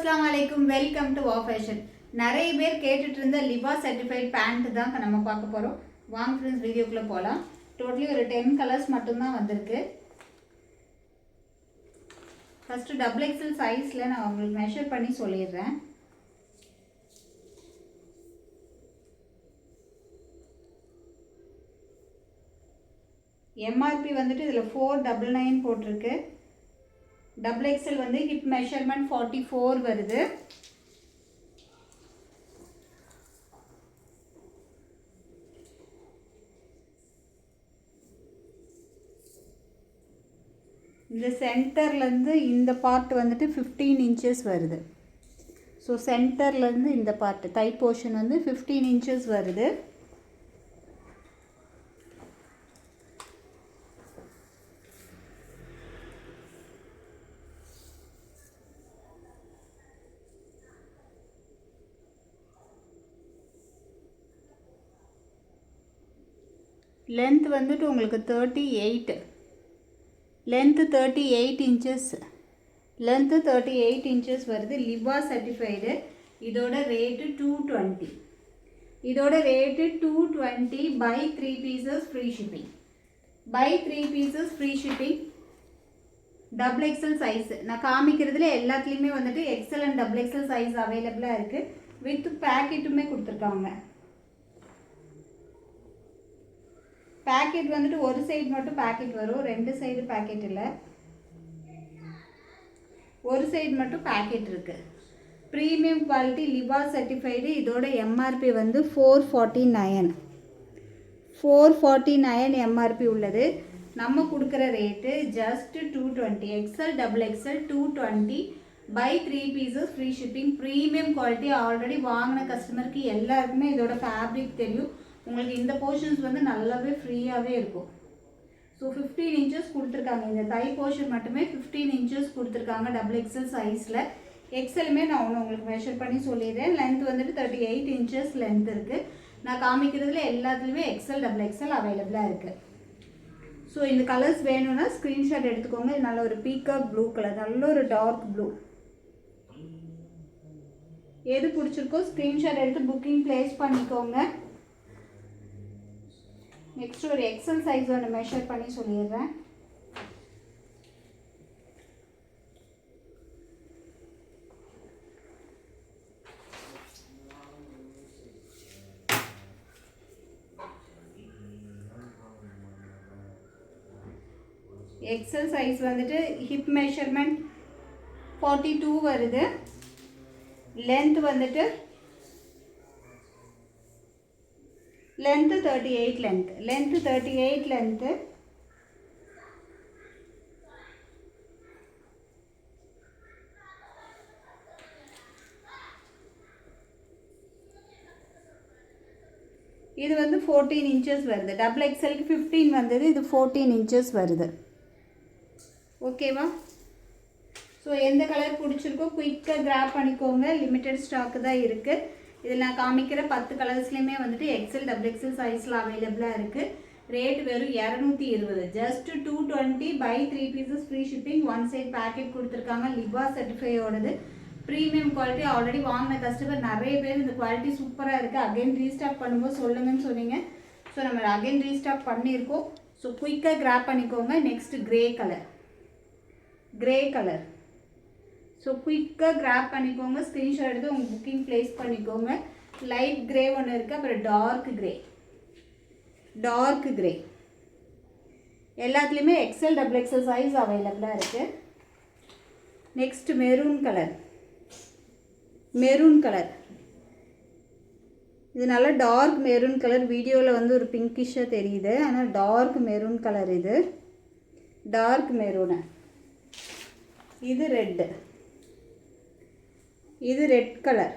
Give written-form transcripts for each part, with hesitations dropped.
अस्सलाम वालेकुम welcome two wow fashion நிறைய பேர் கேட்டுட்டு இருந்த லிவா சர்டிஃபைட் பேண்ட் தான் நம்ம பார்க்க போறோம் வாங்க फ्रेंड्स வீடியோக்குள்ள போலாம் டோட்டலி ஒரு 10 கலர்ஸ் மட்டும் தான் வந்திருக்கு ஃபர்ஸ்ட் டபுள் எக்ஸ்எல் சைஸ்ல நான் உங்களுக்கு மெஷர் பண்ணி சொல்லிடுறேன் எம்ஆர்பி வந்துட்டு இதுல 499 போட்டுருக்கு डबल एक्सएल வந்து ஹிப் மெஷர்மென்ட் 44 வருது இந்த சென்டர்ல இருந்து இந்த பார்ட் வந்துட்டு 15 inches வருது சோ சென்டர்ல இருந்து இந்த பார்ட் தை போர்ஷன் வந்து 15 inches வருது लेंथ வந்துட்டு உங்களுக்கு 38 लेंथ 38 inches लेंथ 38 inches வருது லிவா சர்டிஃபைடு இதோட ரேட் 220 இதோட rate 220 by 3 pieces free shipping buy 3 pieces free shipping double XL size நான் காமிக்கிறதுல எல்லாத்துலயுமே வந்துட்டு XL and double XL size அவேலபிளா இருக்கு வித் பாக்கெட்டுமே கொடுத்திருக்காங்க पैकेट வந்துட்டு ஒரு சைடு மட்டும் पैकेट வரும் ரெண்டு சைடு पैकेट இல்ல ஒரு சைடு மட்டும் पैकेट இருக்கு பிரீமியம் குவாலிட்டி லிவா சர்டிஃபைடு இதோட எம்ஆர்பி வந்து 449 எம்ஆர்பி உள்ளது நம்ம கொடுக்கிற rate just 220 XL double XL 220 by 3 pieces free shipping premium quality already வாங்குன கஸ்டமருக்கு எல்லாருக்குமே இதோட ஃபேப்ரிக் தெரியும் உங்களுக்கு இந்த போர்ஷன்ஸ் வந்து நல்லாவே ஃப்ரீயாவே இருக்கும் சோ 15 inches கொடுத்திருக்காங்க இந்த தை போர்ஷன் மட்டுமே 15 inches கொடுத்திருக்காங்க டபுள் எக்ஸ்எல் சைஸ்ல எக்ஸ்எல்மே நான் உங்களுக்கு மெஷர் பண்ணி சொல்லிறேன் லெந்த் வந்துட்டு 38 inches லெந்த் இருக்கு நான் காமிக்கிறதுல எல்லாத்துலயுமே எக்ஸ்எல் டபுள் எக்ஸ்எல் அவேலபிளா இருக்கு சோ இந்த கலர்ஸ் வேணும்னா ஸ்கிரீன்ஷாட் எடுத்துக்கோங்க இது நல்ல ஒரு பீகாக் ப்ளூ கலர் நல்ல ஒரு டார்க் ப்ளூ எது பிடிச்சிருக்கோ ஸ்கிரீன்ஷாட் எடுத்து புக்கிங் பிளேஸ் பண்ணிக்கோங்க नेक्स्ट ஒரு எக்ஸ்எல் சைஸ் ஒன்னு மெஷர் பண்ணி சொல்லிறேன் எக்ஸ்எல் சைஸ் வந்துட்டு ஹிப் மெஷர்மென்ட் 42 வருது லெந்த் வந்துட்டு लेंथ 38 लेंथ 38 लेंथ இது வந்து 14 inches வருது டபுள் எக்ஸ்எல் க்கு 15 வந்தது இது 14 inches வருது ஓகேவா சோ எந்த கலர் பிடிச்சிருக்கோ குயிக்கா கிராப் பண்ணிக்கோங்க லிமிட்டட் ஸ்டாக் தான் இருக்கு இதில் நான் காமிக்கிற 10 கலர்ஸ்லயுமே வந்துட்டு எக்ஸ்எல் டபுள் எக்ஸ்எல் சைஸ்ல அவேலபிளா இருக்கு ரேட் வெறும் 220 just 220 by 3 pieces free shipping one side packet கொடுத்திருக்காங்க லிவா சர்டிஃபையோடது பிரீமியம் குவாலிட்டி ஆல்ரெடி வாங்கின கஸ்டமர் நிறைய பேர் இந்த குவாலிட்டி சூப்பரா இருக்கு அகைன் ரீஸ்டாக் பண்ணும்போது சொல்லுங்கன்னு சொன்னீங்க சோ நம்ம அகைன் ரீஸ்டாக் பண்ணியிருக்கோம் சோ குயிக்கா கிராப் பண்ணிக்கோங்க நெக்ஸ்ட் கிரே கலர் सो क्विका ग्रैब பண்ணிக்கோங்க ஸ்கிரீன்ஷாட் எடுத்து உங்க புக்கிங் ப்ளேஸ் பண்ணிக்கோங்க லைட் கிரே ஒன்னு இருக்கு அப்புறம் டார்க் கிரே எல்லாத்துலயுமே எக்ஸ்எல் டபுள் எக்ஸ்எல் சைஸ் அவேலபிளா இருக்கு நெக்ஸ்ட் மெரூன் கலர் இது நல்ல டார்க் மெரூன் கலர் வீடியோல வந்து ஒரு பிங்கிஷா தெரியுது ஆனா டார்க் மெரூன் கலர் இது டார்க் மெரூன் இது ரெட் கலர்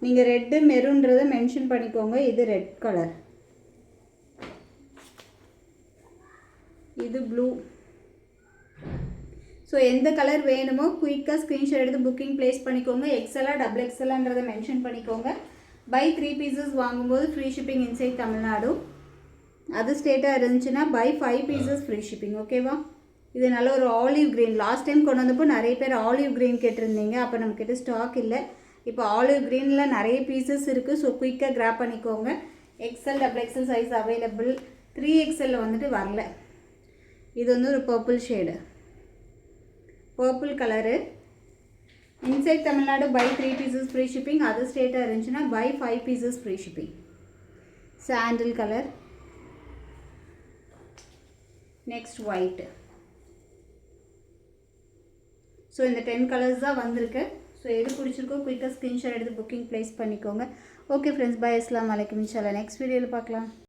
நீங்க ரெட் மெரூன்றத மென்ஷன் பண்ணிக்கோங்க இது ரெட் கலர் இது ப்ளூ சோ எந்த கலர் வேணுமோ குயிக்கா ஸ்கிரீன்ஷாட் எடுத்து புக்கிங் பிளேஸ் பண்ணிக்கோங்க எக்ஸ்எல் டபுள் எக்ஸ்எல்ன்றத மென்ஷன் பண்ணிக்கோங்க பை 3 pieces வாங்கும்போது ஃப்ரீ ஷிப்பிங் இன்சைட் தமிழ்நாடு அது ஸ்டேட்டா இருந்துச்சுனா பை 5 pieces ஃப்ரீ ஷிப்பிங் ஓகேவா இது நல்ல ஒரு ஆலிவ் க்ரீன். லாஸ்ட் டைம் கொண்டு வந்தப்போ நிறைய பேர் ஆலிவ் க்ரீன் கேட்டிருந்தீங்க. அப்போ நம்மக்கிட்ட ஸ்டாக் இல்லை. இப்போ ஆலிவ் க்ரீனில் நிறைய பீசஸ் இருக்குது. ஸோ குயிக்காக கிராப் பண்ணிக்கோங்க. XL XXL size available. 3XL வந்துட்டு வரல. இது வந்து ஒரு purple shade, purple colour. Inside Tamil Nadu buy 3 pieces free shipping. Other ஸ்டேட்டாக இருந்துச்சுன்னா buy 5 pieces free shipping. Sandal colour. Next white. So இந்த 10 கலர்ஸ் தான் வந்திருக்கு. ஸோ எது பிடிச்சிருக்கோ குயிக்காக ஸ்க்ரீன்ஷாட் எடுத்து புக்கிங் ப்ளேஸ் பண்ணிக்கோங்க. Okay friends, bye. அஸ்ஸலாமு அலைக்கும். இன்ஷால்லா நெக்ஸ்ட் வீடியோவில் பார்க்கலாம்.